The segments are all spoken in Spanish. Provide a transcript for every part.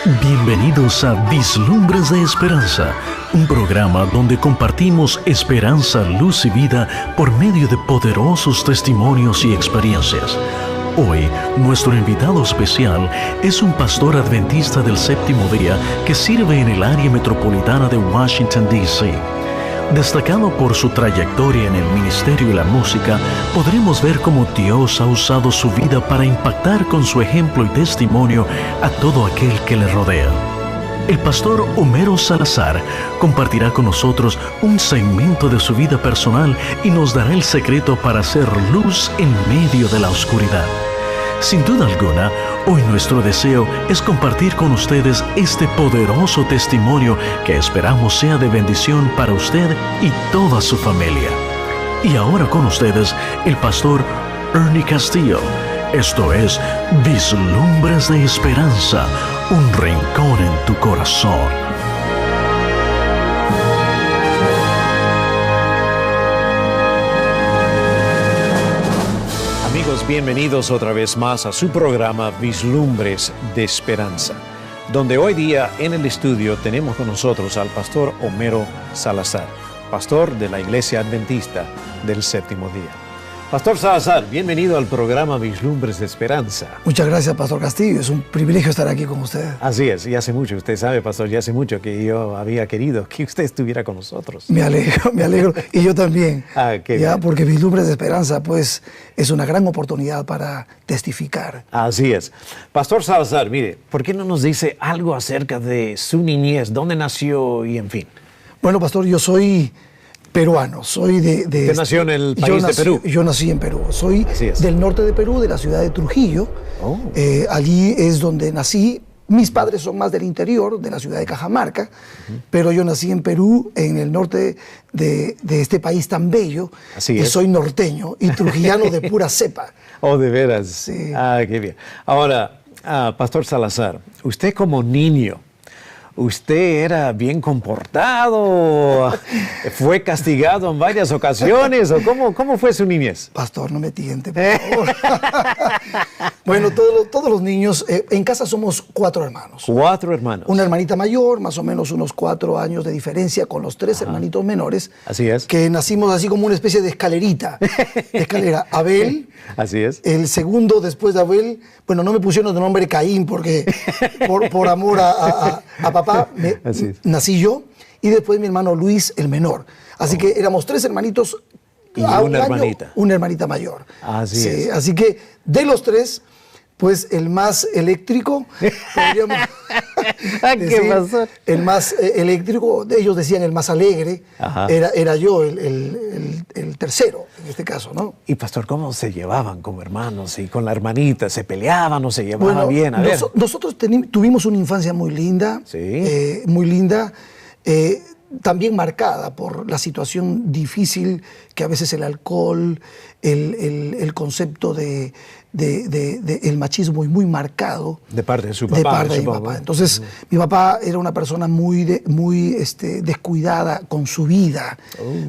Bienvenidos a Vislumbres de Esperanza, un programa donde compartimos esperanza, luz y vida por medio de poderosos testimonios y experiencias. Hoy, nuestro invitado especial es un pastor adventista del séptimo día que sirve en el área metropolitana de Washington, D.C. Destacado por su trayectoria en el ministerio y la música, podremos ver cómo Dios ha usado su vida para impactar con su ejemplo y testimonio a todo aquel que le rodea. El pastor Homero Salazar compartirá con nosotros un segmento de su vida personal y nos dará el secreto para hacer luz en medio de la oscuridad. Sin duda alguna, hoy nuestro deseo es compartir con ustedes este poderoso testimonio que esperamos sea de bendición para usted y toda su familia. Y ahora con ustedes, el pastor Ernie Castillo. Esto es Vislumbres de Esperanza, un rincón en tu corazón. Bienvenidos otra vez más a su programa Vislumbres de Esperanza, donde hoy día en el estudio tenemos con nosotros al pastor Homero Salazar, pastor de la Iglesia Adventista del Séptimo Día. Pastor Salazar, bienvenido al programa Vislumbres de Esperanza. Muchas gracias, Pastor Castillo. Es un privilegio estar aquí con usted. Así es, y hace mucho, usted sabe, pastor, ya hace mucho que yo había querido que usted estuviera con nosotros. Me alegro, y yo también. Qué bien. Porque Vislumbres de Esperanza, pues, es una gran oportunidad para testificar. Así es. Pastor Salazar, mire, ¿por qué no nos dice algo acerca de su niñez, dónde nació y en fin? Bueno, pastor, yo soy peruano, soy de... ¿Usted nació en el país de Perú? Yo nací en Perú, soy del norte de Perú, de la ciudad de Trujillo. Oh. Allí es donde nací. Mis padres son más del interior, de la ciudad de Cajamarca, pero yo nací en Perú, en el norte de este país tan bello. Así es. Soy norteño y trujillano de pura cepa. Oh, de veras. Sí. Qué bien. Ahora, Pastor Salazar, usted como niño, ¿usted era bien comportado? ¿Fue castigado en varias ocasiones? ¿O cómo fue su niñez? Pastor, no me tiente, por favor. Bueno, todos los niños, en casa somos 4 hermanos. 4 hermanos. Una hermanita mayor, más o menos unos 4 años de diferencia con los 3 hermanitos menores. Así es. Que nacimos así como una especie de escalerita. Abel. Así es. El segundo después de Abel, bueno, no me pusieron de nombre Caín porque por amor a papá nací yo, y después mi hermano Luis, el menor. Así que éramos 3 hermanitos. Y una hermanita. Una hermanita mayor. Así es. Así que de los 3, pues el más eléctrico, podríamos decir, ¿Qué pasó? el más eléctrico, ellos decían el más alegre, era yo el tercero, en este caso, ¿no? Y pastor, ¿cómo se llevaban como hermanos? ¿Y con la hermanita se peleaban o se llevaban bien? A ver. Nosotros tuvimos una infancia muy linda, muy linda, también marcada por la situación difícil que a veces el alcohol, el concepto de el machismo muy marcado. De parte de su papá. De parte de mi papá. Entonces, mi papá era una persona muy descuidada con su vida,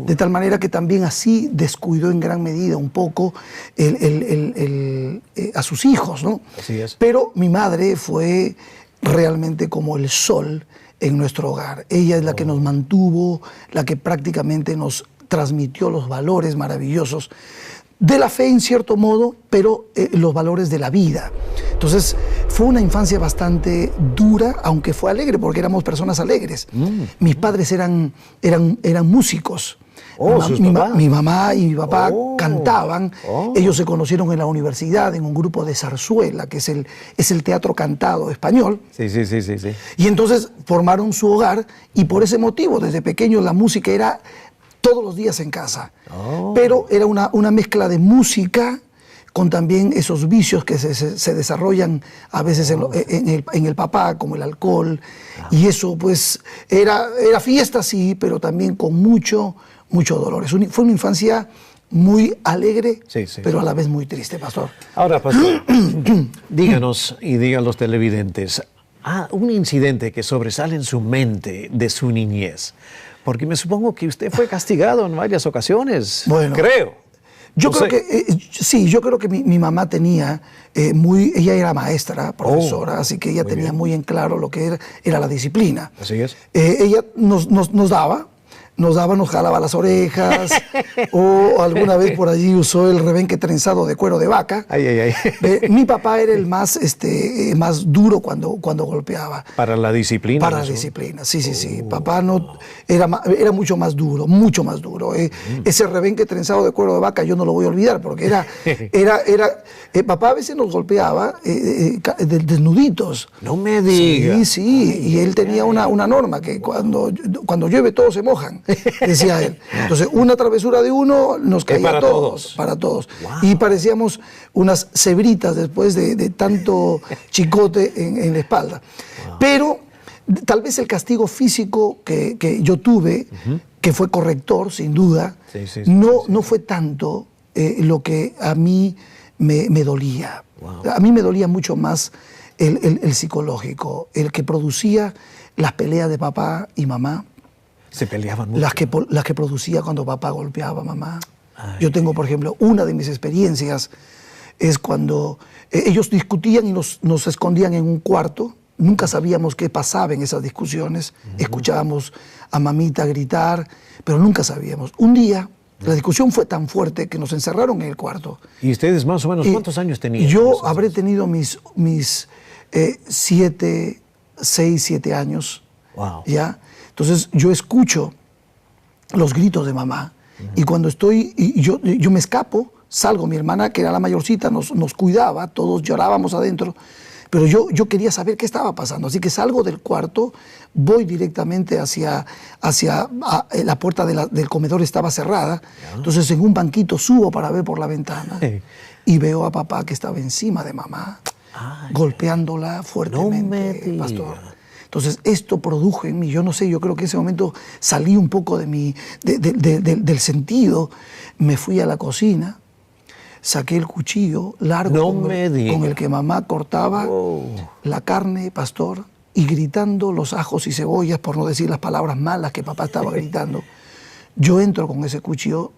de tal manera que también así descuidó en gran medida un poco a sus hijos, ¿no? Así es. Pero mi madre fue realmente como el sol en nuestro hogar. Ella es la que nos mantuvo, la que prácticamente nos transmitió los valores maravillosos de la fe en cierto modo, pero los valores de la vida. Entonces fue una infancia bastante dura, aunque fue alegre porque éramos personas alegres. Mis padres eran músicos. Mi mamá y mi papá cantaban. Ellos se conocieron en la universidad en un grupo de zarzuela, que es el teatro cantado español. Sí. Y entonces formaron su hogar, y por ese motivo desde pequeños la música era todos los días en casa. Pero era una mezcla de música con también esos vicios que se desarrollan a veces en el papá, como el alcohol. Y eso pues era fiesta, sí, pero también con mucho dolor. Fue una infancia muy alegre, pero a la vez muy triste, pastor. Ahora, pastor, díganos y digan los televidentes, un incidente que sobresale en su mente de su niñez. Porque me supongo que usted fue castigado en varias ocasiones. Bueno, creo. Yo creo que, sí, yo creo que mi mamá tenía ella era maestra, profesora, así que ella tenía muy en claro lo que era la disciplina. Así es. Ella nos jalaba las orejas, o alguna vez por allí usó el rebenque trenzado de cuero de vaca. Mi papá era el más duro cuando golpeaba. Para la disciplina. Para la disciplina, sí. Papá era mucho más duro, mucho más duro. Ese rebenque trenzado de cuero de vaca yo no lo voy a olvidar, porque papá a veces nos golpeaba desnuditos. No me digas. Sí, y él tenía una norma, que cuando llueve todos se mojan. Decía él. Entonces, una travesura de uno nos caía para a todos. Wow. Y parecíamos unas cebritas después de tanto chicote en la espalda. Wow. Pero tal vez el castigo físico que yo tuve, que fue corrector, sin duda, no fue tanto lo que a mí me dolía. Wow. A mí me dolía mucho más el psicológico, el que producía las peleas de papá y mamá. Se peleaban mucho. Las que producía cuando papá golpeaba a mamá. Yo tengo, por ejemplo, una de mis experiencias es cuando ellos discutían y nos escondían en un cuarto. Nunca sabíamos qué pasaba en esas discusiones. Escuchábamos a mamita gritar, pero nunca sabíamos. Un día, la discusión fue tan fuerte que nos encerraron en el cuarto. ¿Y ustedes más o menos cuántos años tenían? Yo habré tenido mis 6, 7 años. Wow. ¿Ya? Entonces yo escucho los gritos de mamá y cuando yo me escapo, salgo, mi hermana que era la mayorcita nos cuidaba, todos llorábamos adentro, pero yo quería saber qué estaba pasando, así que salgo del cuarto, voy directamente hacia la puerta del comedor estaba cerrada, entonces en un banquito subo para ver por la ventana y veo a papá que estaba encima de mamá, golpeándola fuertemente, pastor. Entonces, esto produjo en mí, yo no sé, yo creo que en ese momento salí un poco del sentido, me fui a la cocina, saqué el cuchillo largo con el que mamá cortaba la carne, pastor, y gritando los ajos y cebollas, por no decir las palabras malas que papá estaba gritando, yo entro con ese cuchillo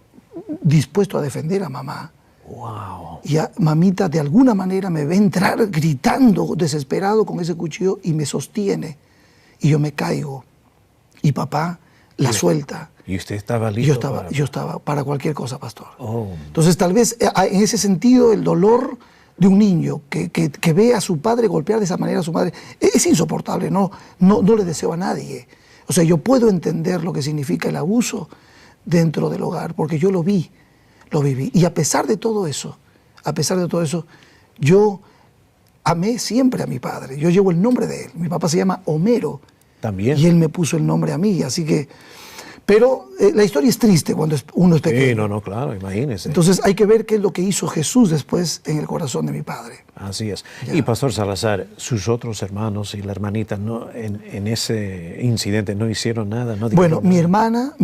dispuesto a defender a mamá. Wow. Y mamita de alguna manera me ve entrar gritando, desesperado con ese cuchillo y me sostiene. Y yo me caigo. Y papá la suelta. ¿Y usted estaba listo? Yo estaba para cualquier cosa, pastor. Entonces tal vez en ese sentido el dolor de un niño que ve a su padre golpear de esa manera a su madre es insoportable, no le deseo a nadie. O sea, yo puedo entender lo que significa el abuso dentro del hogar, porque yo lo viví. Y a pesar de todo eso, yo amé siempre a mi padre. Yo llevo el nombre de él. Mi papá se llama Homero. También. Y él me puso el nombre a mí, así que... Pero la historia es triste cuando uno es pequeño. Sí, claro, imagínese. Entonces hay que ver qué es lo que hizo Jesús después en el corazón de mi padre. Así es. Ya. Y Pastor Salazar, sus otros hermanos y la hermanita en ese incidente no hicieron nada. Bueno, mi hermana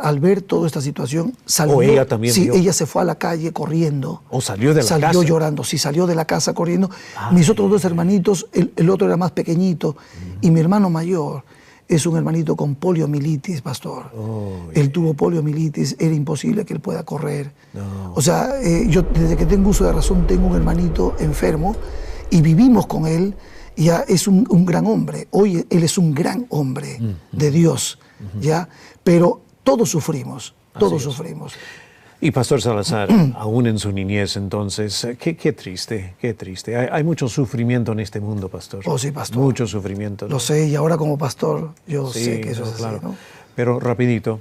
al ver toda esta situación salió. ¿O ella también vio? Ella se fue a la calle corriendo. ¿O salió de la casa? Salió llorando, sí, salió de la casa corriendo. Mis otros 2 hermanitos, el otro era más pequeñito, y mi hermano mayor es un hermanito con poliomielitis, pastor. Él tuvo poliomielitis, era imposible que él pueda correr. O sea, yo desde que tengo uso de razón tengo un hermanito enfermo y vivimos con él. Ya es un gran hombre. Hoy él es un gran hombre de Dios, ¿ya? Pero todos sufrimos, sufrimos. Y Pastor Salazar, aún en su niñez entonces, qué triste, qué triste. Hay mucho sufrimiento en este mundo, pastor. Oh, sí, pastor. Mucho sufrimiento. Lo sé, y ahora como pastor yo sé que eso es claro. así, ¿no? Pero rapidito,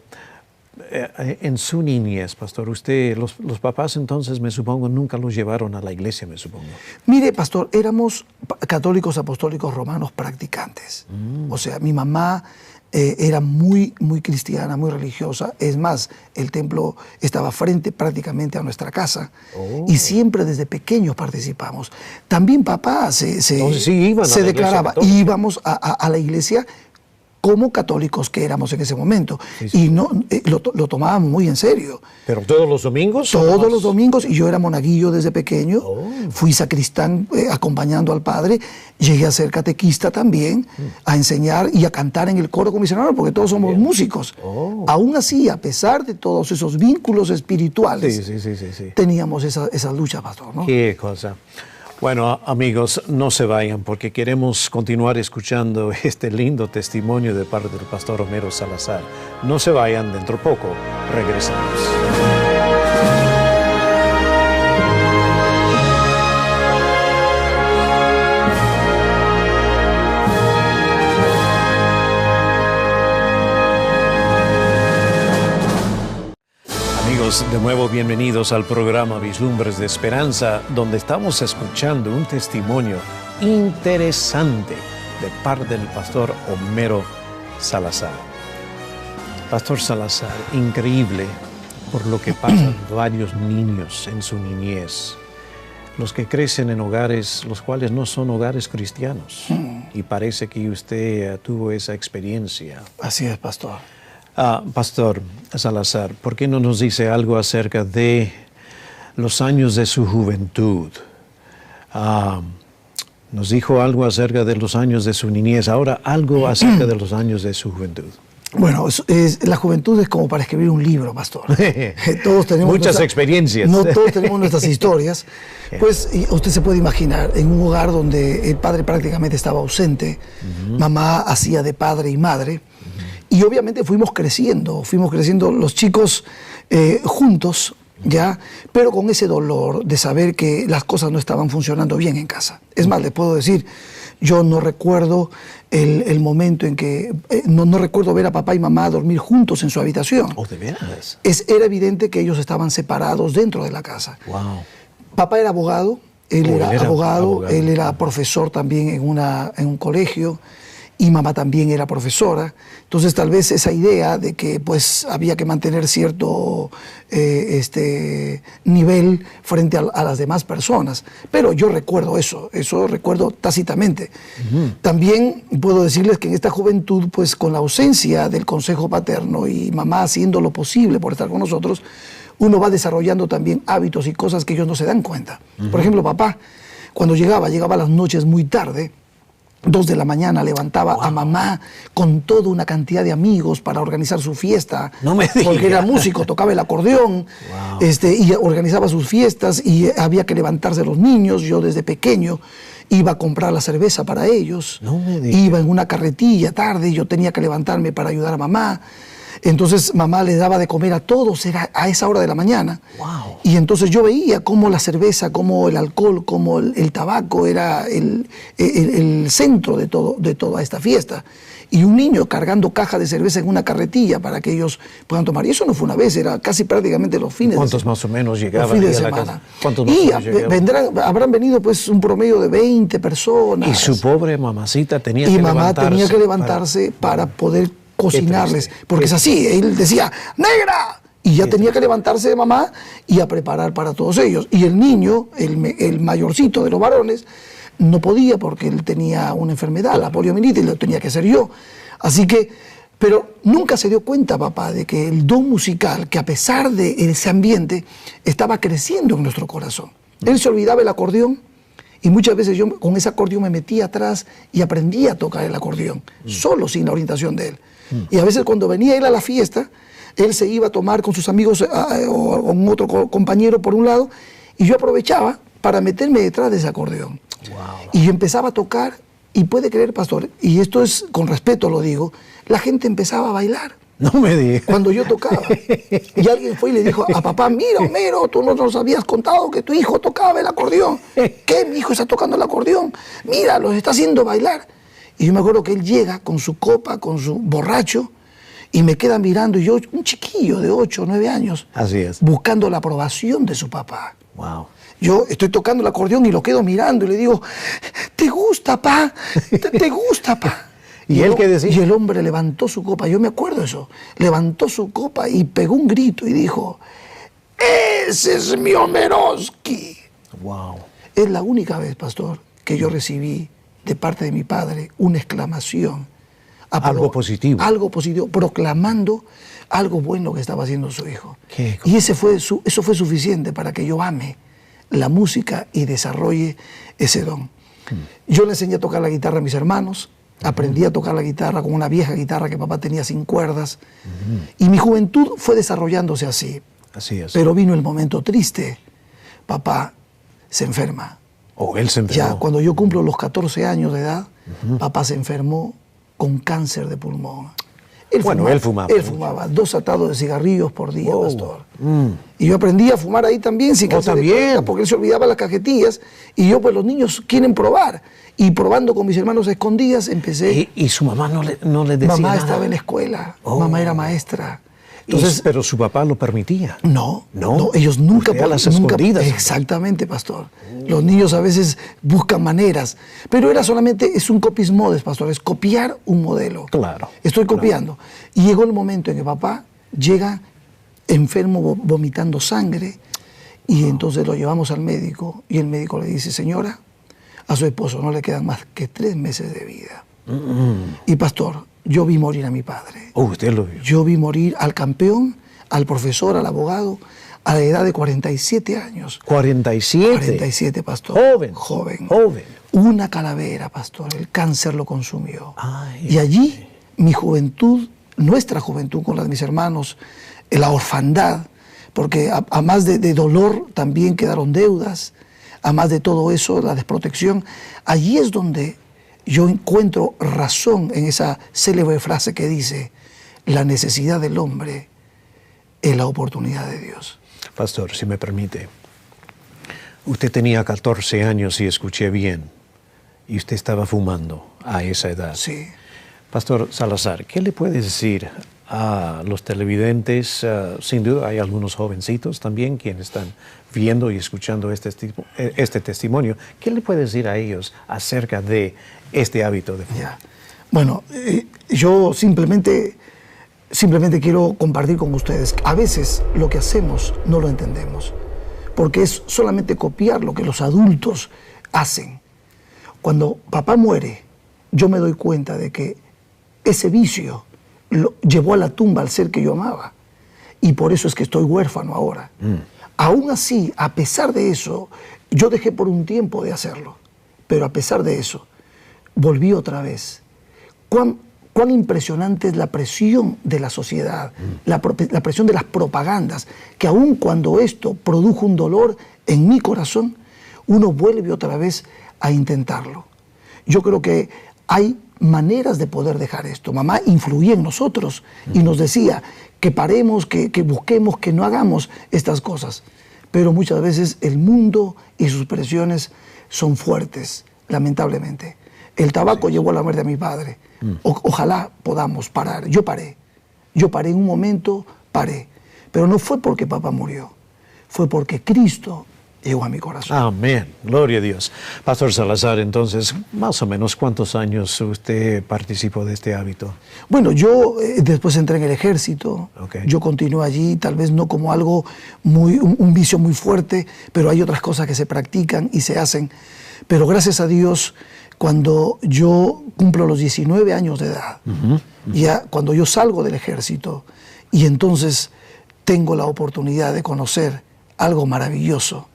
en su niñez, pastor, usted, los papás entonces, me supongo, nunca los llevaron a la iglesia, me supongo. Mire, pastor, éramos católicos apostólicos romanos practicantes. O sea, mi mamá era muy, muy cristiana, muy religiosa. Es más, el templo estaba frente prácticamente a nuestra casa. Y siempre desde pequeños participamos. También papá se declaraba. Íbamos a la iglesia como católicos que éramos en ese momento. Sí, sí. Y no, lo tomábamos muy en serio. ¿Pero todos los domingos? Todos los domingos, y yo era monaguillo desde pequeño, fui sacristán acompañando al padre, llegué a ser catequista también, a enseñar y a cantar en el coro con mis hermanos, porque todos somos músicos. Aún así, a pesar de todos esos vínculos espirituales, teníamos esa lucha, pastor, ¿no? Qué cosa. Bueno, amigos, no se vayan porque queremos continuar escuchando este lindo testimonio de parte del pastor Homero Salazar. No se vayan, dentro de poco regresamos. De nuevo, bienvenidos al programa Vislumbres de Esperanza, donde estamos escuchando un testimonio interesante de parte del pastor Homero Salazar. Pastor Salazar, increíble por lo que pasan varios niños en su niñez, los que crecen en hogares los cuales no son hogares cristianos, y parece que usted tuvo esa experiencia. Así es, pastor. Pastor Salazar, ¿por qué no nos dice algo acerca de los años de su juventud? Nos dijo algo acerca de los años de su niñez, ahora algo acerca de los años de su juventud. Bueno, la juventud es como para escribir un libro, pastor. Todos tenemos muchas experiencias. No todos tenemos nuestras historias. Pues usted se puede imaginar, en un hogar donde el padre prácticamente estaba ausente, mamá hacía de padre y madre, y obviamente fuimos creciendo los chicos juntos, ¿ya? Pero con ese dolor de saber que las cosas no estaban funcionando bien en casa. Es más, les puedo decir, yo no recuerdo el momento en que, no recuerdo ver a papá y mamá dormir juntos en su habitación. ¿Oh, de veras? Era evidente que ellos estaban separados dentro de la casa. Wow. Papá era abogado, él era abogado, él era profesor también en un colegio, y mamá también era profesora. Entonces tal vez esa idea de que pues había que mantener cierto nivel frente a las demás personas. Pero yo recuerdo eso recuerdo tácitamente. También puedo decirles que en esta juventud, pues con la ausencia del consejo paterno y mamá haciendo lo posible por estar con nosotros, uno va desarrollando también hábitos y cosas que ellos no se dan cuenta. Por ejemplo, papá, cuando llegaba a las noches muy tarde, 2 de la mañana, levantaba a mamá con toda una cantidad de amigos para organizar su fiesta. No me digas. Porque era músico, tocaba el acordeón, y organizaba sus fiestas, y había que levantarse los niños. Yo desde pequeño iba a comprar la cerveza para ellos. No me digas. Iba en una carretilla tarde, yo tenía que levantarme para ayudar a mamá. Entonces mamá le daba de comer a todos, era a esa hora de la mañana. Wow. Y entonces yo veía cómo la cerveza, cómo el alcohol, cómo el tabaco era el centro de toda esta fiesta. Y un niño cargando caja de cerveza en una carretilla para que ellos puedan tomar. Y eso no fue una vez, era casi prácticamente los fines de semana. ¿Cuántos más o menos llegaban? Los fines de semana. ¿Cuántos más o menos llegaban? Habrán venido pues un promedio de 20 personas. Y su pobre mamacita tenía que levantarse. Y mamá tenía que levantarse para poder cocinarles, porque es así, él decía, ¡negra! Y ya tenía que levantarse de mamá y a preparar para todos ellos. Y el niño, el mayorcito de los varones, no podía porque él tenía una enfermedad, la poliomielitis, lo tenía que hacer yo. Así que, pero nunca se dio cuenta, papá, de que el don musical, que a pesar de ese ambiente, estaba creciendo en nuestro corazón. Él se olvidaba el acordeón, y muchas veces yo con ese acordeón me metía atrás y aprendí a tocar el acordeón, solo sin la orientación de él. Y a veces cuando venía él a la fiesta, él se iba a tomar con sus amigos o con otro compañero por un lado, y yo aprovechaba para meterme detrás de ese acordeón. Wow. Y yo empezaba a tocar, y puede creer, pastor, y esto es con respeto lo digo, la gente empezaba a bailar. No me digas. Cuando yo tocaba. Y alguien fue y le dijo a papá, mira, Homero, tú no nos habías contado que tu hijo tocaba el acordeón. ¿Qué? Mi hijo está tocando el acordeón. Mira, los está haciendo bailar. Y yo me acuerdo que él llega con su copa, con su borracho, y me queda mirando, y yo, un chiquillo de 8 o 9 años, así es, buscando la aprobación de su papá. Wow. Yo estoy tocando el acordeón y lo quedo mirando y le digo, ¿te gusta, pa? ¿Te gusta, pa? ¿Y él qué decía? Y el hombre levantó su copa, yo me acuerdo eso, levantó su copa y pegó un grito y dijo, ¡ese es mi Homeroski! Wow. Es la única vez, pastor, que yo recibí de parte de mi padre una exclamación Algo positivo. Algo positivo, proclamando algo bueno que estaba haciendo su hijo. Y eso fue suficiente para que yo ame la música y desarrolle ese don. Yo le enseñé a tocar la guitarra a mis hermanos, aprendí a tocar la guitarra con una vieja guitarra que papá tenía sin cuerdas, y mi juventud fue desarrollándose así. Así es. Pero vino el momento triste. Papá se enferma. Él se enfermó. Ya cuando yo cumplo los 14 años de edad, papá se enfermó con cáncer de pulmón. Él fumaba 2 atados de cigarrillos por día, pastor. Y yo aprendí a fumar ahí también, sin cáncer de cuerda, porque él se olvidaba las cajetillas. Y yo, pues los niños quieren probar. Y probando con mis hermanos a escondidas, empecé. ¿Y su mamá no le decía Mamá nada? estaba en la escuela, mamá era maestra. Entonces, pero su papá lo permitía. No, ellos nunca. A las escondidas. Exactamente, pastor. Los niños a veces buscan maneras, pero es un copismodes, pastor, es copiar un modelo. Claro. Estoy copiando. Y llegó el momento en que papá llega enfermo, vomitando sangre, y entonces lo llevamos al médico, y el médico le dice: señora, a su esposo no le quedan más que 3 meses de vida. Y pastor, yo vi morir a mi padre. Usted lo vio. Yo vi morir al campeón, al profesor, al abogado, a la edad de 47 años. 47. 47, pastor. Joven. Una calavera, pastor. El cáncer lo consumió. Y allí mi juventud, nuestra juventud con la de mis hermanos, la orfandad, porque a más de dolor también quedaron deudas, a más de todo eso, la desprotección. Allí es donde yo encuentro razón en esa célebre frase que dice: la necesidad del hombre es la oportunidad de Dios. Pastor, si me permite, usted tenía 14 años, si escuché bien, y usted estaba fumando a esa edad. Sí. Pastor Salazar, ¿qué le puede decir a los televidentes? Sin duda hay algunos jovencitos también quienes están viendo y escuchando este testimonio. ¿Qué le puede decir a ellos acerca de este hábito de fumar? Bueno, yo simplemente quiero compartir con ustedes. A veces lo que hacemos no lo entendemos, porque es solamente copiar lo que los adultos hacen. Cuando papá muere, yo me doy cuenta de que ese vicio lo llevó a la tumba al ser que yo amaba, y por eso es que estoy huérfano ahora. Aún así, a pesar de eso, yo dejé por un tiempo de hacerlo, pero a pesar de eso, volví otra vez. Cuán impresionante es la presión de la sociedad, la presión de las propagandas, que aun cuando esto produjo un dolor en mi corazón, uno vuelve otra vez a intentarlo. Yo creo que hay maneras de poder dejar esto. Mamá influía en nosotros y nos decía que paremos, que busquemos, que no hagamos estas cosas. Pero muchas veces el mundo y sus presiones son fuertes, lamentablemente. El tabaco llevó a la muerte de mi padre. Ojalá podamos parar. Yo paré en un momento, paré. Pero no fue porque papá murió, fue porque Cristo llegó a mi corazón. Amén, gloria a Dios. Pastor Salazar, entonces, más o menos, ¿cuántos años usted participó de este hábito? Bueno, yo después entré en el ejército. Okay. Yo continué allí, tal vez no como algo un vicio muy fuerte, pero hay otras cosas que se practican y se hacen. Pero gracias a Dios, cuando yo cumplo los 19 años de edad, ya cuando yo salgo del ejército, y entonces tengo la oportunidad de conocer algo maravilloso,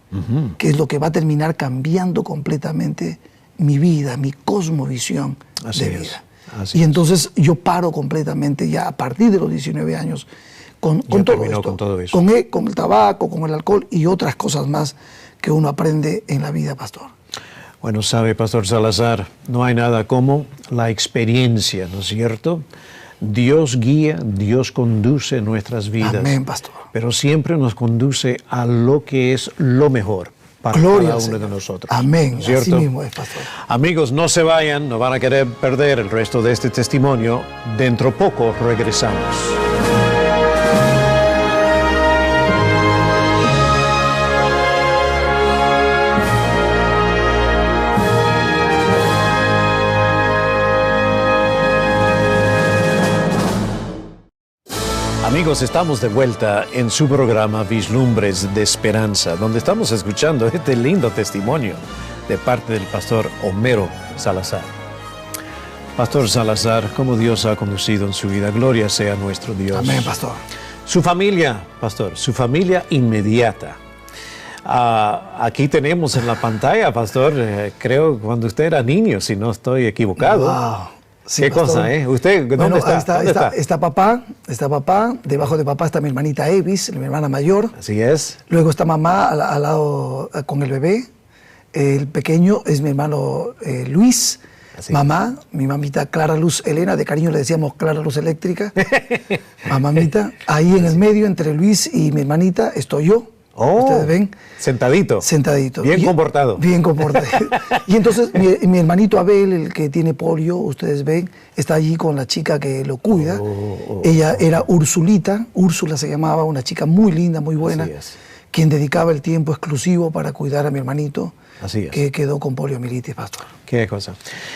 que es lo que va a terminar cambiando completamente mi vida, mi cosmovisión de vida. Y entonces yo paro completamente ya a partir de los 19 años con todo esto, con todo eso. Con el tabaco, con el alcohol y otras cosas más que uno aprende en la vida, pastor. Bueno, sabe, Pastor Salazar, no hay nada como la experiencia, ¿no es cierto? Dios guía, Dios conduce nuestras vidas. Amén, pastor. Pero siempre nos conduce a lo que es lo mejor para Gloria cada uno de nosotros. Amén, ¿cierto? así mismo es, pastor. Amigos, no se vayan, no van a querer perder el resto de este testimonio. Dentro poco regresamos. Amigos, estamos de vuelta en su programa Vislumbres de Esperanza, donde estamos escuchando este lindo testimonio de parte del pastor Homero Salazar. Pastor Salazar, cómo Dios ha conducido en su vida. Gloria sea nuestro Dios. Amén, pastor. Su familia, pastor, su familia inmediata. Aquí tenemos en la pantalla, pastor, creo cuando usted era niño, si no estoy equivocado. Wow. Sí, ¿Qué pastor. cosa, eh? ¿Usted Bueno, dónde está? ahí ¿Dónde está papá, debajo de papá está mi hermanita Evis, mi hermana mayor. Así es. Luego está mamá al lado con el bebé. El pequeño es mi hermano Luis. Así mamá, mi mamita Clara Luz Elena, de cariño le decíamos Clara Luz Eléctrica. Mamamita. Ahí en el medio, entre Luis y mi hermanita, estoy yo. Oh, ustedes ven. Sentadito. Sentadito. Bien comportado. Bien comportado. Y entonces mi hermanito Abel, el que tiene polio, ustedes ven, está allí con la chica que lo cuida. Ella era Ursulita, Úrsula se llamaba, una chica muy linda, muy buena, Así es. quien dedicaba el tiempo exclusivo para cuidar a mi hermanito, Así es. que quedó con poliomielitis, pastor. Qué cosa.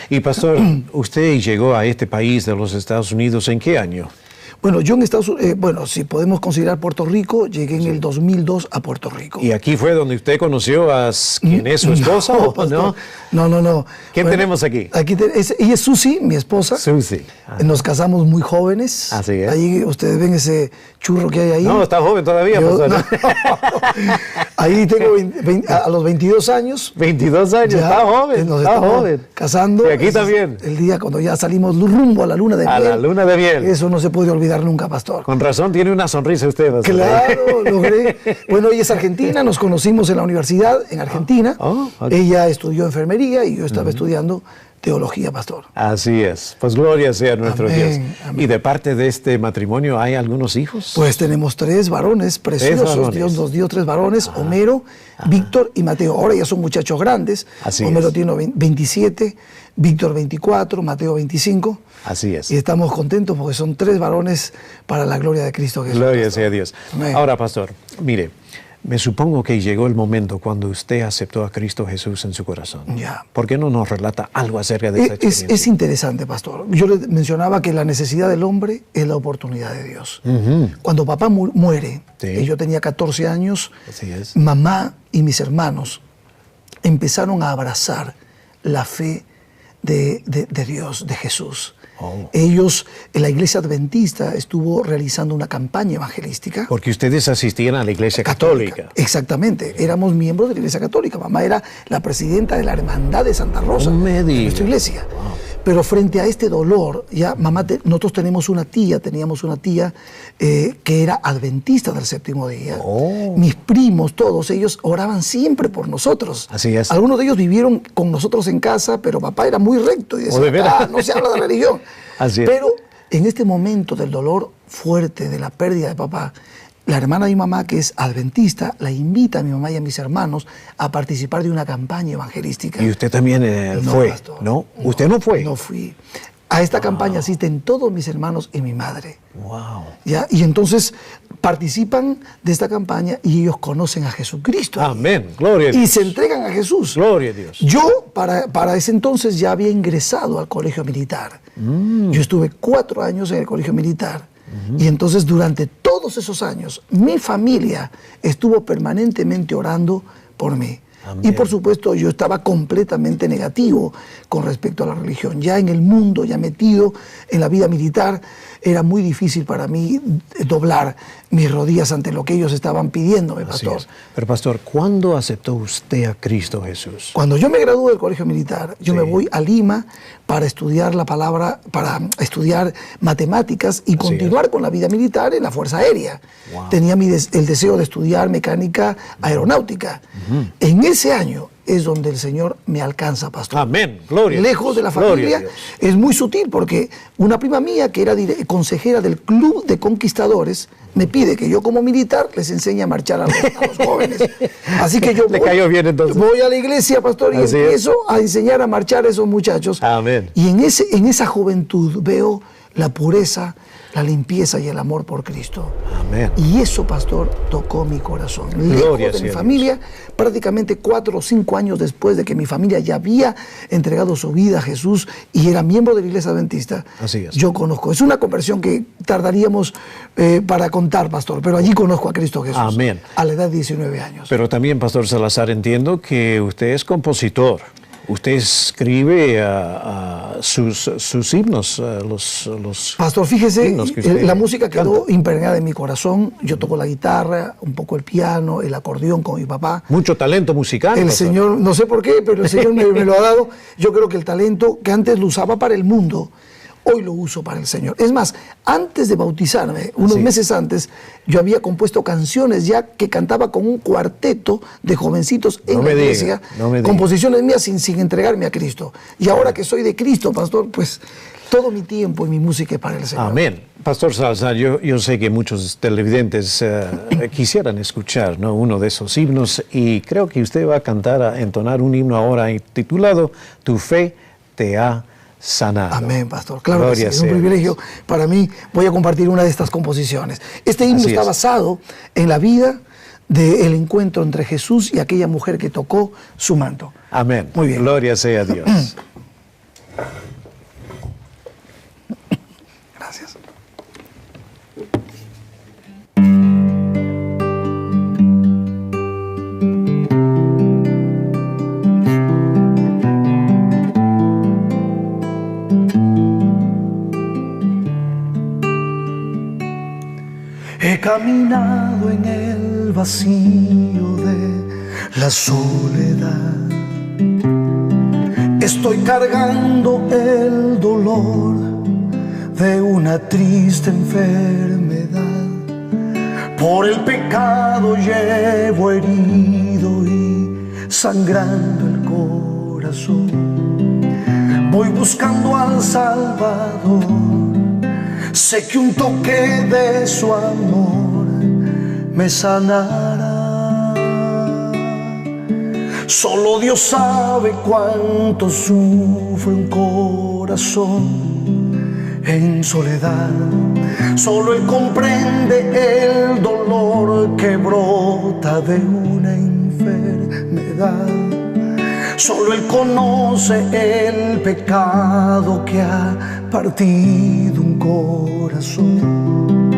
Y pastor, usted llegó a este país de los Estados Unidos ¿en qué año? Bueno, yo en Estados Unidos, bueno, si podemos considerar Puerto Rico, llegué en el 2002 a Puerto Rico. ¿Y aquí fue donde usted conoció a quién es su esposa? No, ¿O pastor. no? No. ¿Quién tenemos aquí? Ella es Susi, mi esposa. Susi. Nos casamos muy jóvenes. Así es. Ahí ustedes ven ese churro que hay ahí. No, está joven todavía, pastor. No. Ahí tengo a los 22 años. 22 años, ya está joven, nos está estamos joven. casando. Y aquí Ese es también. el día cuando ya salimos rumbo a la luna de A miel. la luna de miel. Eso no se puede olvidar nunca, pastor. Con razón tiene una sonrisa usted, pastor. Claro, logré. Bueno, ella es argentina, nos conocimos en la universidad en Argentina. Ok. Ella estudió enfermería y yo estaba estudiando teología, pastor. Así es. Pues gloria sea nuestro Amén, Dios. amén. ¿Y de parte de este matrimonio hay algunos hijos? Pues tenemos 3 varones preciosos. varones. Dios nos dio 3 varones, Homero, Víctor y Mateo. Ahora ya son muchachos grandes. Así Homero es. tiene 27, Víctor 24, Mateo 25. Así es. Y estamos contentos porque son 3 varones para la gloria de Cristo Jesús. Gloria pastor. sea a Dios. Amén. Ahora, pastor, mire, me supongo que llegó el momento cuando usted aceptó a Cristo Jesús en su corazón. Ya. ¿Por qué no nos relata algo acerca de esa experiencia? Es interesante, pastor. Yo le mencionaba que la necesidad del hombre es la oportunidad de Dios. Cuando papá muere, Sí. y yo tenía 14 años, Así es. mamá y mis hermanos empezaron a abrazar la fe de Dios, de Jesús. Oh. Ellos, en la iglesia adventista, estuvo realizando una campaña evangelística. Porque ustedes asistían a la iglesia católica. Exactamente, éramos miembros de la iglesia católica. Mamá era la presidenta de la Hermandad de Santa Rosa, No me de diga. nuestra iglesia. Pero frente a este dolor, ya nosotros teníamos una tía que era adventista del séptimo día. Oh. Mis primos, todos ellos, oraban siempre por nosotros. Así es. Algunos de ellos vivieron con nosotros en casa, pero papá era muy recto y decía, ¿de veras? no se habla de religión. Así es. Pero en este momento del dolor fuerte, de la pérdida de papá, la hermana de mi mamá, que es adventista, la invita a mi mamá y a mis hermanos a participar de una campaña evangelística. Y usted también No, fue, pastor. ¿no? ¿Usted no fue? No fui. A esta campaña asisten todos mis hermanos y mi madre. Wow. ¿Ya? Y entonces participan de esta campaña y ellos conocen a Jesucristo. Amén. Gloria a Y Dios. se entregan a Jesús. Gloria a Dios. Yo, para ese entonces, ya había ingresado al colegio militar. Yo estuve 4 años en el colegio militar. Y entonces, durante todos esos años, mi familia estuvo permanentemente orando por mí. Amén. Y por supuesto, yo estaba completamente negativo con respecto a la religión. Ya en el mundo, ya metido en la vida militar, era muy difícil para mí doblar mis rodillas ante lo que ellos estaban pidiéndome, Así pastor. es. Pero pastor, ¿cuándo aceptó usted a Cristo Jesús? Cuando yo me gradué del colegio militar, yo Sí. me voy a Lima para estudiar la palabra, para estudiar matemáticas y continuar con la vida militar en la Fuerza Aérea. Wow. Tenía el deseo de estudiar mecánica aeronáutica. En ese año es donde el Señor me alcanza, pastor. Amén. Gloria a Lejos Dios. de la Gloria a familia, Dios. es muy sutil porque una prima mía que era consejera del Club de Conquistadores me pide que yo como militar les enseñe a marchar a los jóvenes. Así que yo Le cayó bien, entonces. voy a la iglesia, pastor, y Así es. empiezo a enseñar a marchar a esos muchachos. Amén. Y en esa juventud veo la pureza, la limpieza y el amor por Cristo. Amén. Y eso, pastor, tocó mi corazón. Gloria Lejos de sea mi Dios. familia, prácticamente 4 o 5 años después de que mi familia ya había entregado su vida a Jesús y era miembro de la iglesia adventista, Así es. yo conozco. Es una conversión que tardaríamos para contar, pastor, pero allí conozco a Cristo Jesús. Amén. A la edad de 19 años. Pero también, pastor Salazar, entiendo que usted es compositor. usted escribe sus himnos, los Pastor, fíjese, himnos que usted la música quedó canta. impregnada en mi corazón. Yo toco la guitarra, un poco el piano, el acordeón con mi papá. Mucho talento musical. El pastor. Señor, no sé por qué, pero el Señor me lo ha dado. Yo creo que el talento que antes lo usaba para el mundo, hoy lo uso para el Señor. Es más, antes de bautizarme, unos meses antes, yo había compuesto canciones ya que cantaba con un cuarteto de jovencitos en la iglesia, composiciones mías sin entregarme a Cristo. Y ahora que soy de Cristo, pastor, pues todo mi tiempo y mi música es para el Señor. Amén. Pastor Salazar, yo sé que muchos televidentes quisieran escuchar, ¿no?, uno de esos himnos, y creo que usted va a entonar un himno ahora titulado Tu fe te ha sanado. Amén, pastor. Claro Gloria que sí, es un privilegio para mí. Voy a compartir una de estas composiciones. Este himno está basado en la vida del encuentro entre Jesús y aquella mujer que tocó su manto. Amén. Muy bien. Gloria sea a Dios. Gracias. He caminado en el vacío de la soledad. Estoy cargando el dolor de una triste enfermedad. Por el pecado llevo herido y sangrando el corazón. Voy buscando al Salvador. Sé que un toque de su amor me sanará. Solo Dios sabe cuánto sufre un corazón en soledad. Solo Él comprende el dolor que brota de una enfermedad. Solo Él conoce el pecado que ha partido un corazón.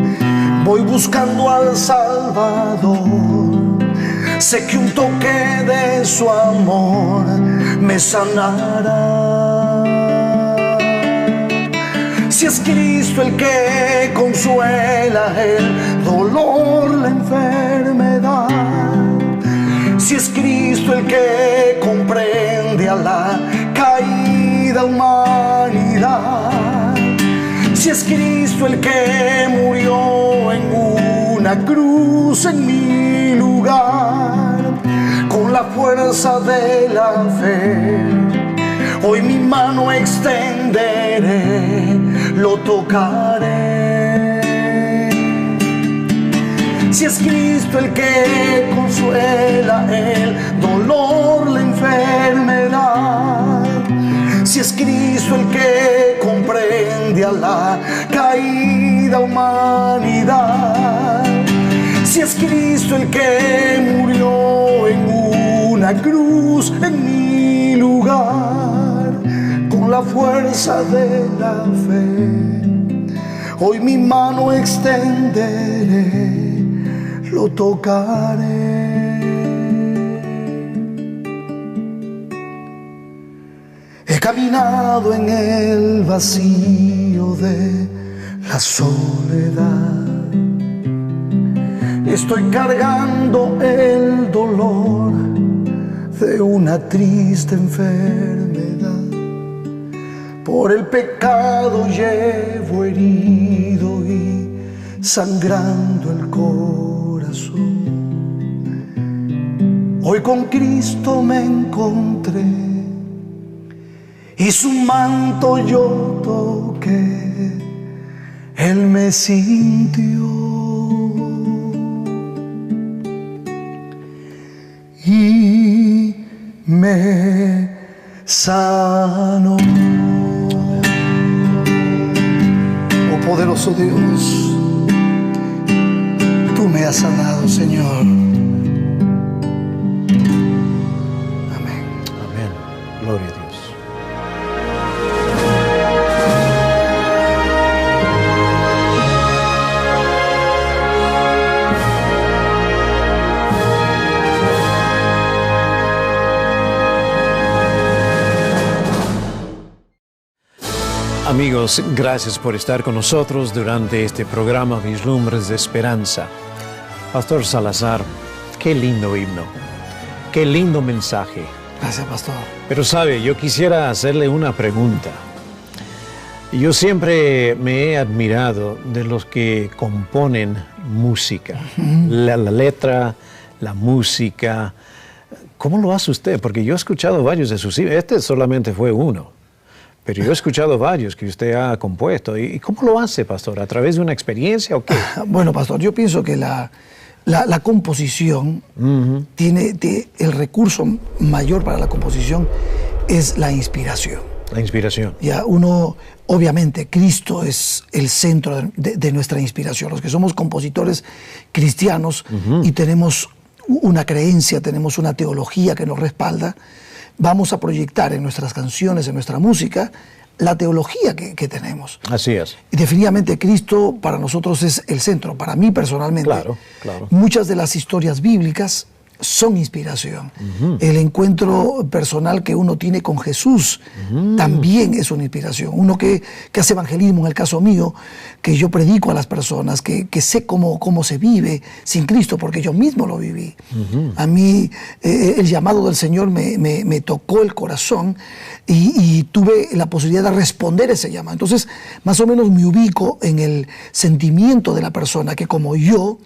Voy buscando al Salvador. Sé que un toque de su amor me sanará. Si es Cristo el que consuela el dolor, la enfermedad. Si es Cristo el que comprende a la caída humanidad. Si es Cristo el que murió en una cruz en mi lugar, con la fuerza de la fe, hoy mi mano extenderé, lo tocaré. Si es Cristo el que consuela el dolor, la enfermedad. Si es Cristo el que comprende a la caída humanidad. Si es Cristo el que murió en una cruz en mi lugar, con la fuerza de la fe, hoy mi mano extenderé, lo tocaré. He caminado en el vacío de la soledad. Estoy cargando el dolor de una triste enfermedad. Por el pecado llevo herido y sangrando el corazón. Hoy con Cristo me encontré y su manto yo toqué, Él me sintió y me sanó. Oh poderoso Dios, tú me has sanado, Señor. Amén. Amén. Gloria a Dios. Amigos, gracias por estar con nosotros durante este programa Vislumbres de Esperanza. Pastor Salazar, qué lindo himno, qué lindo mensaje. Gracias, pastor. Pero sabe, yo quisiera hacerle una pregunta. Yo siempre me he admirado de los que componen música, la letra, la música. ¿Cómo lo hace usted? Porque yo he escuchado varios de sus himnos, este solamente fue uno. Pero yo he escuchado varios que usted ha compuesto. ¿Y cómo lo hace, pastor? ¿A través de una experiencia o qué? Bueno, pastor, yo pienso que la composición tiene el recurso mayor para la composición es la inspiración. La inspiración. Ya uno, obviamente, Cristo es el centro de nuestra inspiración. Los que somos compositores cristianos y tenemos una creencia, tenemos una teología que nos respalda, vamos a proyectar en nuestras canciones, en nuestra música, la teología que tenemos. Así es. Y definitivamente Cristo para nosotros es el centro. Para mí personalmente, Claro, claro. muchas de las historias bíblicas son inspiración. El encuentro personal que uno tiene con Jesús también es una inspiración. Uno que hace evangelismo, en el caso mío, que yo predico a las personas, que sé cómo se vive sin Cristo, porque yo mismo lo viví. A mí el llamado del Señor me tocó el corazón y tuve la posibilidad de responder ese llamado. Entonces, más o menos me ubico en el sentimiento de la persona que, como yo,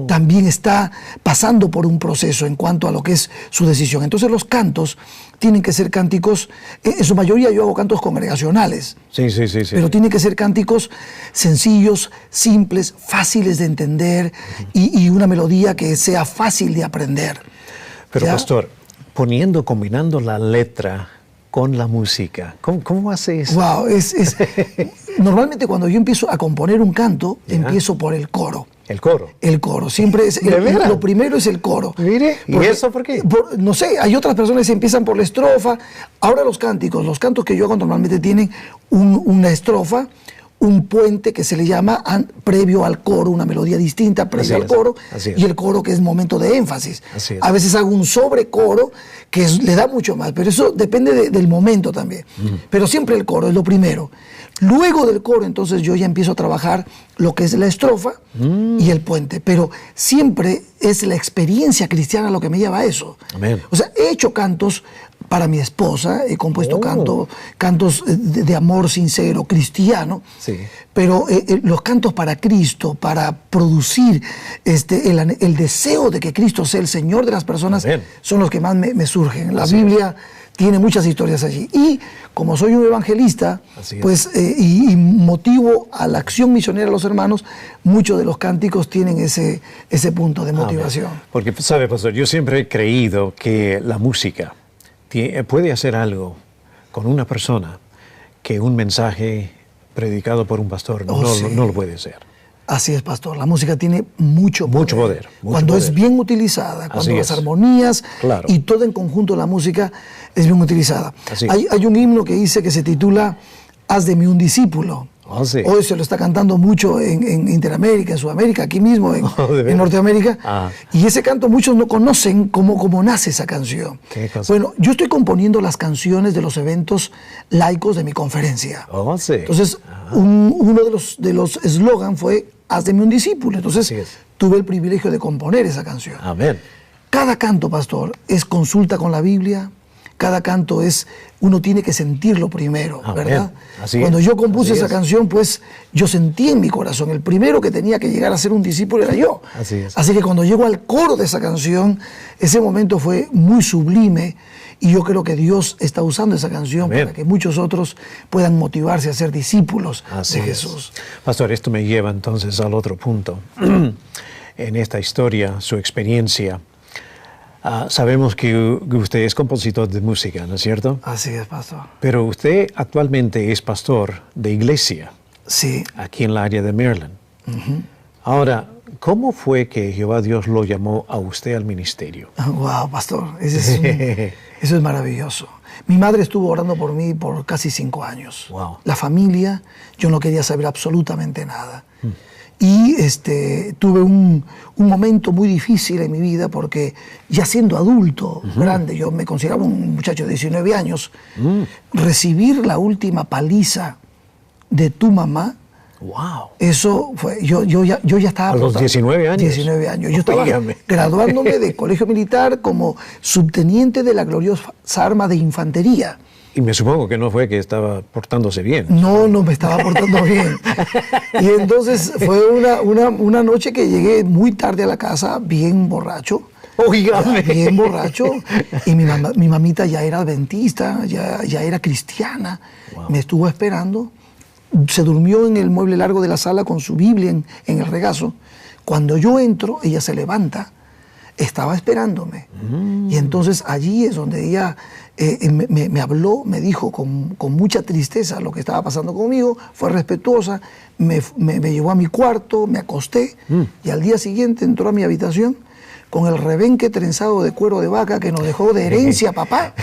también está pasando por un proceso en cuanto a lo que es su decisión. Entonces los cantos tienen que ser cánticos, en su mayoría yo hago cantos congregacionales, Sí. pero tienen que ser cánticos sencillos, simples, fáciles de entender y una melodía que sea fácil de aprender. Pero ¿Ya? pastor, combinando la letra con la música, ¿cómo hace eso? Wow, normalmente cuando yo empiezo a componer un canto, empiezo por el coro. El coro. El coro, siempre es lo primero es el coro. Mire, ¿y eso por qué? No sé, hay otras personas que empiezan por la estrofa. Ahora los cantos que yo hago normalmente tienen una estrofa, un puente que se le llama previo al coro, una melodía distinta previo al coro, y el coro que es momento de énfasis. A veces hago un sobrecoro que le da mucho más, pero eso depende del momento también. Pero siempre el coro es lo primero. Luego del coro, entonces yo ya empiezo a trabajar lo que es la estrofa y el puente, pero siempre es la experiencia cristiana lo que me lleva a eso. Amén. O sea, he hecho cantos para mi esposa, he compuesto cantos de amor sincero, cristiano, pero los cantos para Cristo, para producir el deseo de que Cristo sea el Señor de las personas, Amén, son los que más me surgen. La Biblia tiene muchas historias allí. Y como soy un evangelista, pues, y motivo a la acción misionera de los hermanos, muchos de los cánticos tienen ese punto de motivación. Porque, sabe, pastor, yo siempre he creído que la música puede hacer algo con una persona que un mensaje predicado por un pastor no lo puede hacer. Así es, pastor. La música tiene mucho poder. Cuando es bien utilizada, cuando las armonías y todo en conjunto la música es bien utilizada. Hay un himno que dice que se titula Haz de mí un discípulo. Hoy se lo está cantando mucho en Interamérica, en Sudamérica, aquí mismo en Norteamérica. Y ese canto muchos no conocen cómo nace esa canción. Bueno, yo estoy componiendo las canciones de los eventos laicos de mi conferencia. Entonces, uno de los eslogan fue Haz de mí un discípulo. Entonces, tuve el privilegio de componer esa canción. Amén. Cada canto, pastor, es consulta con la Biblia. Cada canto uno tiene que sentirlo primero, ¿verdad? Cuando yo compuse esa canción, pues yo sentí en mi corazón, el primero que tenía que llegar a ser un discípulo era yo. Así que cuando llego al coro de esa canción, ese momento fue muy sublime y yo creo que Dios está usando esa canción para que muchos otros puedan motivarse a ser discípulos de Jesús. Pastor, esto me lleva entonces al otro punto. En esta historia, su experiencia, sabemos que usted es compositor de música, ¿no es cierto? Así es, pastor. Pero usted actualmente es pastor de iglesia. Sí. Aquí en la área de Maryland. Ahora, ¿cómo fue que Jehová Dios lo llamó a usted al ministerio? Wow, pastor. Eso es maravilloso. Mi madre estuvo orando por mí por casi 5 años. Wow. La familia, yo no quería saber absolutamente nada. Y tuve un momento muy difícil en mi vida porque ya siendo adulto, grande, yo me consideraba un muchacho de 19 años, recibir la última paliza de tu mamá. Wow. Eso fue, yo ya estaba... ¿A los 19 años? 19 años. Yo estaba graduándome de colegio militar como subteniente de la gloriosa arma de infantería. Y me supongo que no fue que estaba portándose bien. No me estaba portando bien. Y entonces fue una noche que llegué muy tarde a la casa, bien borracho. Óigame. Bien borracho. Y mi mamita ya era adventista, ya era cristiana. Wow. Me estuvo esperando. Se durmió en el mueble largo de la sala con su Biblia en el regazo. Cuando yo entro, ella se levanta. Estaba esperándome. Y entonces allí es donde ella me habló, me dijo con mucha tristeza lo que estaba pasando conmigo. Fue respetuosa, me llevó a mi cuarto, me acosté. Y al día siguiente entró a mi habitación con el rebenque trenzado de cuero de vaca que nos dejó de herencia papá.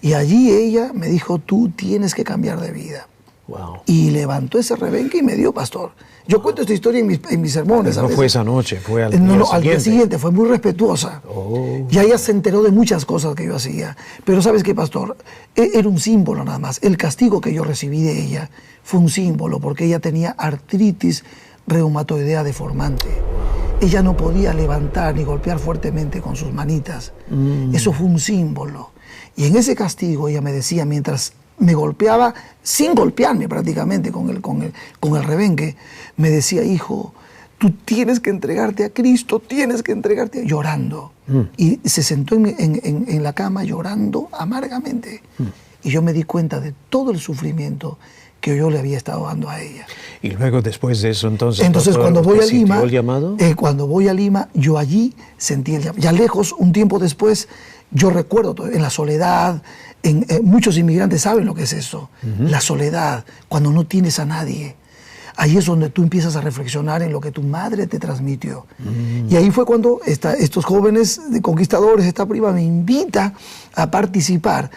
Y allí ella me dijo, tú tienes que cambiar de vida. Wow. Y levantó ese rebenque y me dio, pastor. Yo cuento esta historia en mis sermones. No fue esa noche, fue al día siguiente. Al día siguiente, fue muy respetuosa. Y ella se enteró de muchas cosas que yo hacía. Pero ¿sabes qué, pastor? Era un símbolo nada más. El castigo que yo recibí de ella fue un símbolo porque ella tenía artritis reumatoidea deformante. Ella no podía levantar ni golpear fuertemente con sus manitas. Eso fue un símbolo. Y en ese castigo ella me decía, mientras me golpeaba, sin golpearme prácticamente con el rebenque, me decía, hijo, tú tienes que entregarte a Cristo, tienes que entregarte, llorando. Y se sentó en la cama llorando amargamente. Y yo me di cuenta de todo el sufrimiento que yo le había estado dando a ella. Y luego, después de eso, entonces cuando voy a Lima, el llamado? Cuando voy a Lima, yo allí sentí el llamado. Ya lejos, un tiempo después, yo recuerdo en la soledad, muchos inmigrantes saben lo que es eso, la soledad, cuando no tienes a nadie. Ahí es donde tú empiezas a reflexionar en lo que tu madre te transmitió. Y ahí fue cuando estos jóvenes conquistadores, esta prima me invita a participar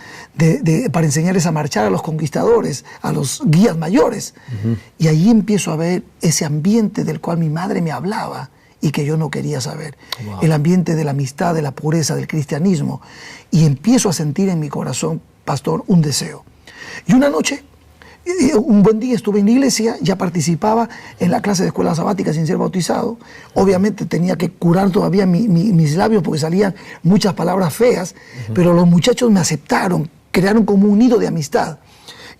para enseñarles a marchar a los conquistadores, a los guías mayores. Y ahí empiezo a ver ese ambiente del cual mi madre me hablaba y que yo no quería saber. Wow. El ambiente de la amistad, de la pureza, del cristianismo. Y empiezo a sentir en mi corazón, pastor, un deseo. Y una noche, un buen día estuve en la iglesia, ya participaba en la clase de escuela sabática sin ser bautizado. Obviamente tenía que curar todavía mis labios porque salían muchas palabras feas, pero los muchachos me aceptaron, crearon como un nido de amistad.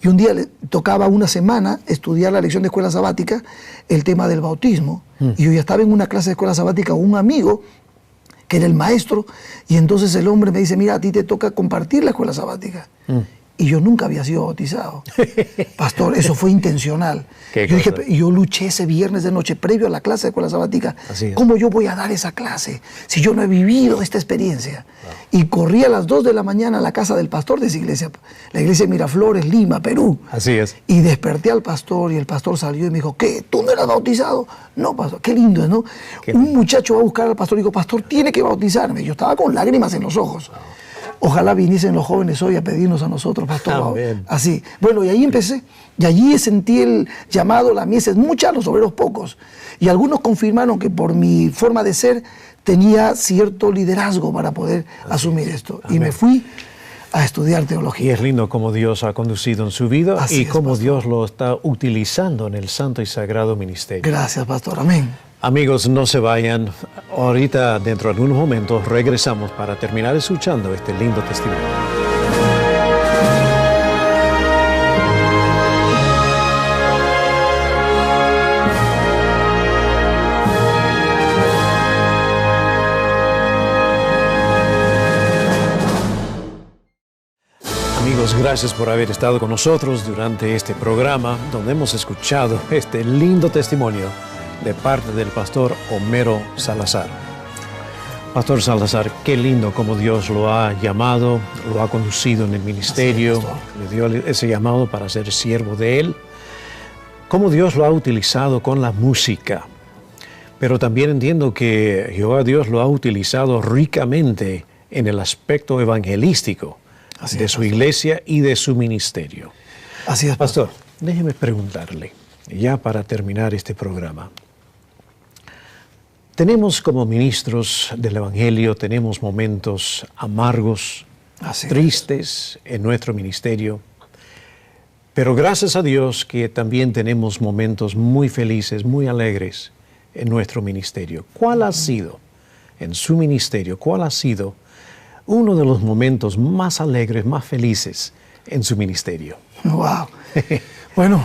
Y un día le tocaba una semana estudiar la lección de escuela sabática, el tema del bautismo. Y yo ya estaba en una clase de escuela sabática con un amigo que era el maestro, y entonces el hombre me dice, mira, a ti te toca compartir la escuela sabática. Y yo nunca había sido bautizado. Pastor, eso fue intencional. Yo luché ese viernes de noche, previo a la clase de escuela sabática. ¿Cómo yo voy a dar esa clase si yo no he vivido esta experiencia? Wow. Y corrí a las 2 de la mañana a la casa del pastor de esa iglesia, la iglesia de Miraflores, Lima, Perú. Así es. Y desperté al pastor y el pastor salió y me dijo, ¿qué? ¿Tú no eras bautizado? No, pastor, qué lindo, ¿no? Un muchacho va a buscar al pastor y dijo, pastor, tiene que bautizarme. Yo estaba con lágrimas en los ojos. Wow. Ojalá viniesen los jóvenes hoy a pedirnos a nosotros, pastor. Amén. Así. Bueno, y ahí empecé. Y allí sentí el llamado, la mies es mucha, los obreros pocos. Y algunos confirmaron que por mi forma de ser tenía cierto liderazgo para poder asumir esto. Amén. Y me fui a estudiar teología. Y es lindo cómo Dios ha conducido en su vida Así y cómo pastor. Dios lo está utilizando en el santo y sagrado ministerio. Gracias, pastor. Amén. Amigos, no se vayan. Ahorita, dentro de unos momentos, regresamos para terminar escuchando este lindo testimonio. Amigos, gracias por haber estado con nosotros durante este programa donde hemos escuchado este lindo testimonio de parte del pastor Homero Salazar. Pastor Salazar, qué lindo como Dios lo ha llamado, lo ha conducido en el ministerio, le dio ese llamado para ser siervo de Él. Cómo Dios lo ha utilizado con la música. Pero también entiendo que Jehová Dios lo ha utilizado ricamente en el aspecto evangelístico de su iglesia y de su ministerio. Así es, pastor. Déjeme preguntarle, ya para terminar este programa. Tenemos como ministros del Evangelio, tenemos momentos amargos, tristes en nuestro ministerio. Pero gracias a Dios que también tenemos momentos muy felices, muy alegres en nuestro ministerio. ¿Cuál ha sido, en su ministerio, cuál ha sido uno de los momentos más alegres, más felices en su ministerio? Wow. Bueno,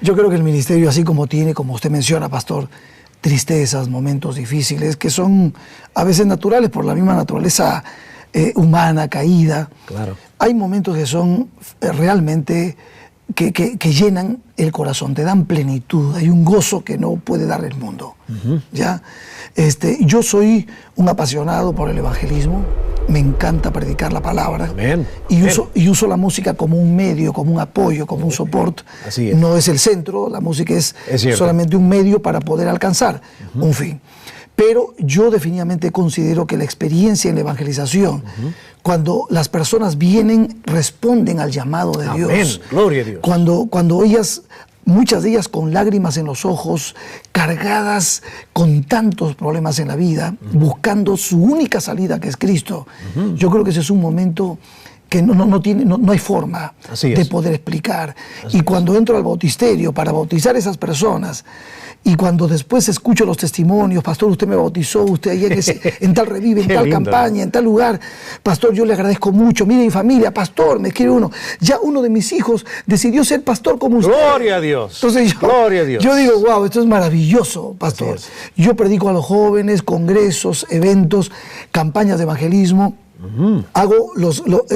yo creo que el ministerio, así como tiene, como usted menciona, pastor, tristezas, momentos difíciles, que son a veces naturales por la misma naturaleza humana, caída. Claro. Hay momentos que son realmente que llenan el corazón, te dan plenitud, hay un gozo que no puede dar el mundo. ¿Ya? Yo soy un apasionado por el evangelismo, me encanta predicar la palabra. Amén. Y uso la música como un medio, como un apoyo, como un soporte. Así es. No es el centro, la música es solamente un medio para poder alcanzar un fin. Pero yo definitivamente considero que la experiencia en la evangelización, cuando las personas vienen, responden al llamado de Amén. Dios. Gloria a Dios. Cuando ellas, muchas de ellas con lágrimas en los ojos, cargadas con tantos problemas en la vida, buscando su única salida que es Cristo, yo creo que ese es un momento que no hay forma de poder explicar. Y cuando entro al bautisterio para bautizar a esas personas, y cuando después escucho los testimonios, pastor, usted me bautizó, usted ahí en tal revive, en tal campaña, en tal lugar, pastor, yo le agradezco mucho, mire mi familia, pastor, me escribe uno, ya uno de mis hijos decidió ser pastor como usted. Gloria a Dios. Entonces Gloria a Dios. Yo digo, wow, esto es maravilloso, pastor. Yo predico a los jóvenes, congresos, eventos, campañas de evangelismo.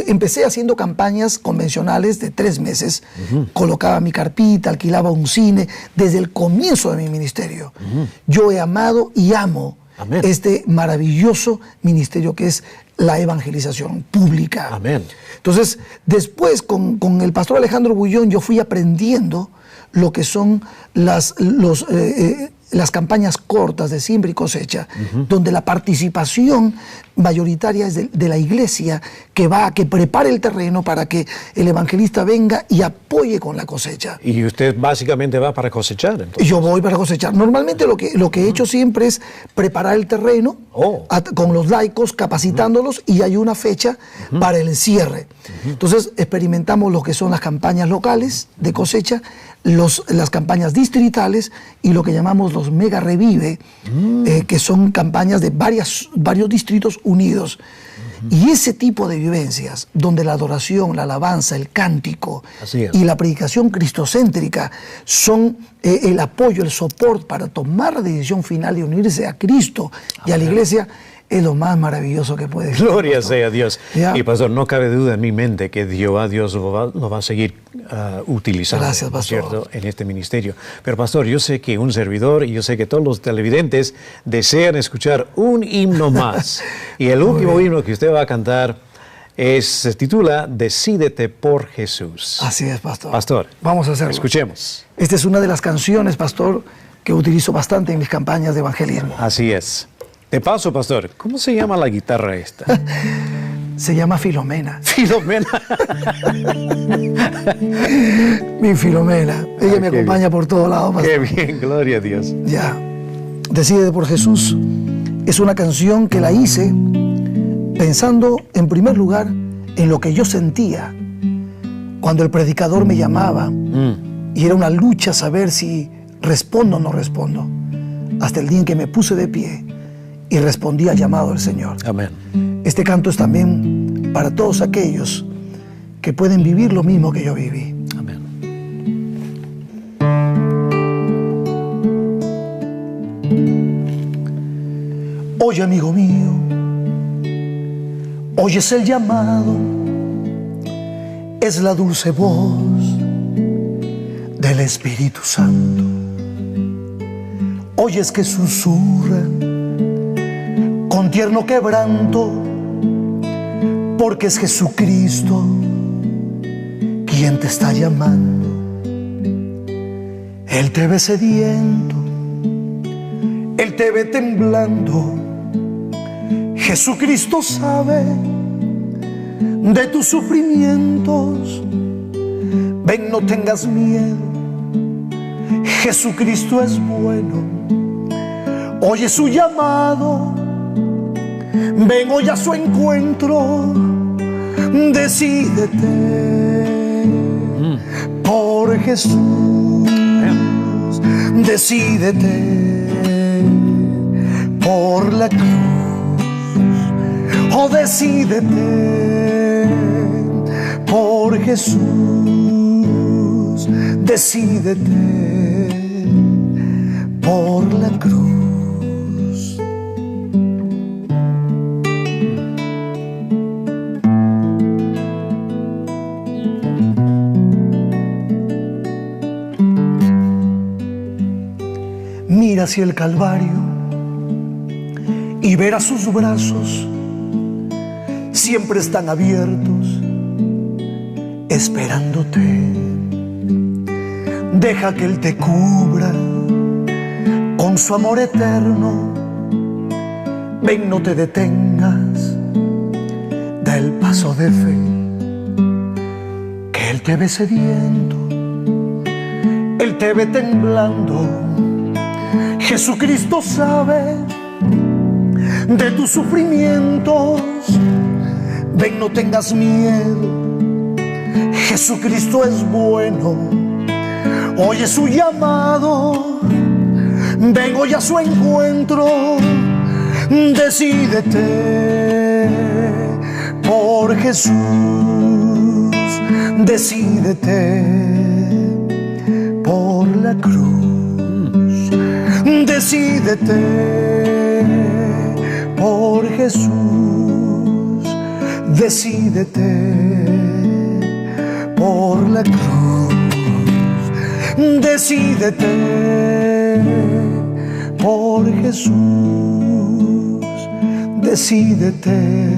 Empecé haciendo campañas convencionales de 3 meses, colocaba mi carpita, alquilaba un cine, desde el comienzo de mi ministerio. Yo he amado y amo este maravilloso ministerio que es la evangelización pública. Amén. Entonces, después con el pastor Alejandro Bullón yo fui aprendiendo lo que son las campañas cortas de siembra y cosecha, donde la participación mayoritaria es de la iglesia que prepare el terreno para que el evangelista venga y apoye con la cosecha. Y usted básicamente va para cosechar, entonces. Yo voy para cosechar. Normalmente lo que he hecho siempre es preparar el terreno con los laicos, capacitándolos, y hay una fecha para el cierre. Entonces experimentamos lo que son las campañas locales de cosecha, las campañas distritales y lo que llamamos los mega revive, que son campañas de varios distritos unidos. Y ese tipo de vivencias, donde la adoración, la alabanza, el cántico y la predicación cristocéntrica son el apoyo, el soporte para tomar la decisión final de unirse a Cristo y a la iglesia, es lo más maravilloso que puede existir. Gloria sea a Dios. ¿Ya? Y pastor, no cabe duda en mi mente que Dios lo va a seguir utilizando. Gracias, pastor. ¿Cierto? En este ministerio. Pero pastor, yo sé que un servidor y yo sé que todos los televidentes desean escuchar un himno más. Y el último himno que usted va a cantar se titula Decídete por Jesús. Así es, pastor. Pastor, vamos a hacerlo. Escuchemos. Esta es una de las canciones, pastor, que utilizo bastante en mis campañas de evangelismo. Así es. De paso, pastor, ¿cómo se llama la guitarra esta? Se llama Filomena. Filomena. Mi Filomena. Ella me acompaña por todos lados, pastor. Qué bien, gloria a Dios. Ya. Decídete por Jesús. Es una canción que la hice pensando, en primer lugar, en lo que yo sentía cuando el predicador me llamaba y era una lucha saber si respondo o no respondo, hasta el día en que me puse de pie y respondí al llamado del Señor. Amén. Este canto es también para todos aquellos que pueden vivir lo mismo que yo viví. Amén. Oye, amigo mío, oyes el llamado, es la dulce voz del Espíritu Santo. Oyes que susurra con tierno quebranto, porque es Jesucristo quien te está llamando. Él te ve sediento, Él te ve temblando. Jesucristo sabe de tus sufrimientos. Ven, no tengas miedo, Jesucristo es bueno. Oye su llamado, ven hoy a su encuentro. Decídete por por Jesús, decídete por la cruz, oh decídete por Jesús, decídete por la cruz. Mira hacia el Calvario y verás sus brazos, siempre están abiertos, esperándote. Deja que Él te cubra con su amor eterno. Ven, no te detengas, da el paso de fe, que Él te ve sediento, Él te ve temblando. Jesucristo sabe de tus sufrimientos. Ven, no tengas miedo, Jesucristo es bueno. Oye su llamado, ven hoy a su encuentro. Decídete por Jesús, decídete por la cruz. Decídete por Jesús, decídete por la cruz. Decídete por Jesús, decídete